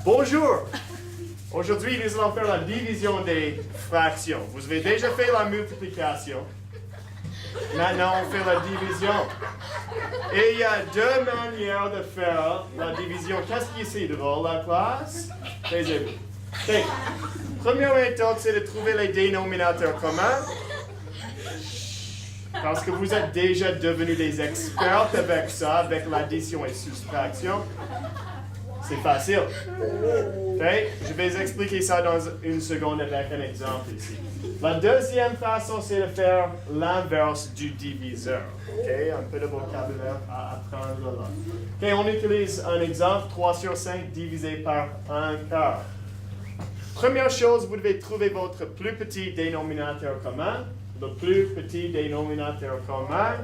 Bonjour! Aujourd'hui, nous allons faire la division des fractions. Vous avez déjà fait la multiplication. Maintenant, on fait la division. Et il y a deux manières de faire la division. Qu'est-ce qui est ici devant la classe? Taisez-vous. Okay. Première méthode, c'est de trouver les dénominateurs communs. Parce que vous êtes déjà devenus des experts avec ça, avec l'addition et soustraction. C'est facile. Okay? Je vais expliquer ça dans une seconde avec un exemple ici. La deuxième façon, c'est de faire l'inverse du diviseur. Okay? Un peu de vocabulaire à apprendre là. Okay, on utilise un exemple, 3 sur 5 divisé par 1 quart. Première chose, vous devez trouver votre plus petit dénominateur commun. Le plus petit dénominateur commun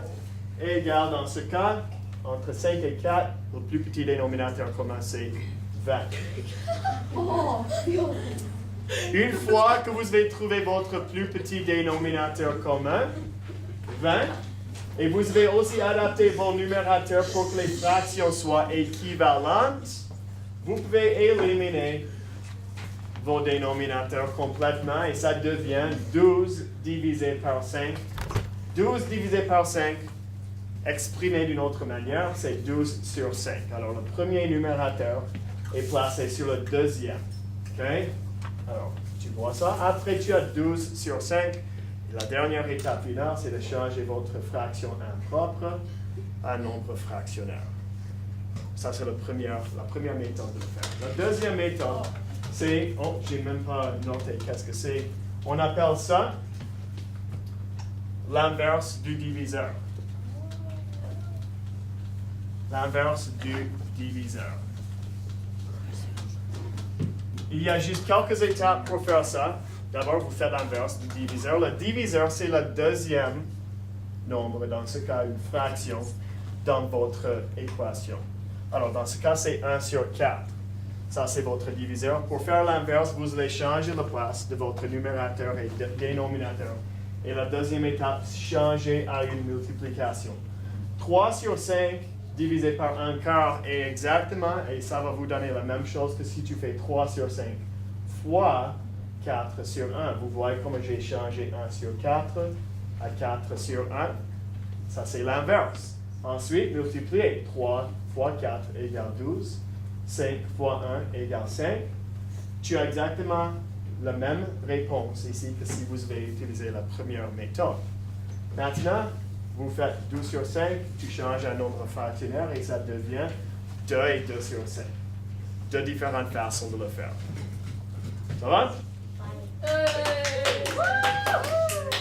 égale dans ce cas, entre 5 et 4, le plus petit dénominateur commun, c'est 20. Une fois que vous avez trouvé votre plus petit dénominateur commun, 20, et vous avez aussi adapté vos numérateurs pour que les fractions soient équivalentes, vous pouvez éliminer vos dénominateurs complètement et ça devient 12 divisé par 5. 12 divisé par 5, exprimé d'une autre manière, c'est 12 sur 5. Alors, le premier numérateur est placé sur le deuxième. Okay? Alors, tu vois ça. Après, tu as 12 sur 5. Et la dernière étape finale, c'est de changer votre fraction impropre à nombre fractionnaire. Ça, c'est la première méthode de le faire. La deuxième méthode, c'est, oh, j'ai même pas noté qu'est-ce que c'est. On appelle ça l'inverse du diviseur. L'inverse du diviseur. Il y a juste quelques étapes pour faire ça. D'abord, vous faites l'inverse du diviseur. Le diviseur, c'est le deuxième nombre, dans ce cas, une fraction, dans votre équation. Alors, dans ce cas, c'est 1 sur 4. Ça, c'est votre diviseur. Pour faire l'inverse, vous allez changer la place de votre numérateur et dénominateur. Et la deuxième étape, changer à une multiplication. 3 sur 5 divisé par 1 quart est exactement, et ça va vous donner la même chose que si tu fais 3 sur 5 fois 4 sur 1. Vous voyez comment j'ai changé 1 sur 4 à 4 sur 1. Ça, c'est l'inverse. Ensuite, multiplier. 3 fois 4 égale 12. 5 fois 1 égale 5. Tu as exactement la même réponse ici que si vous avez utilisé la première méthode. Maintenant, vous faites 12 sur 5, tu changes un nombre fractionnaire et ça devient 2 et 2 sur 5. Deux différentes façons de le faire. Ça va?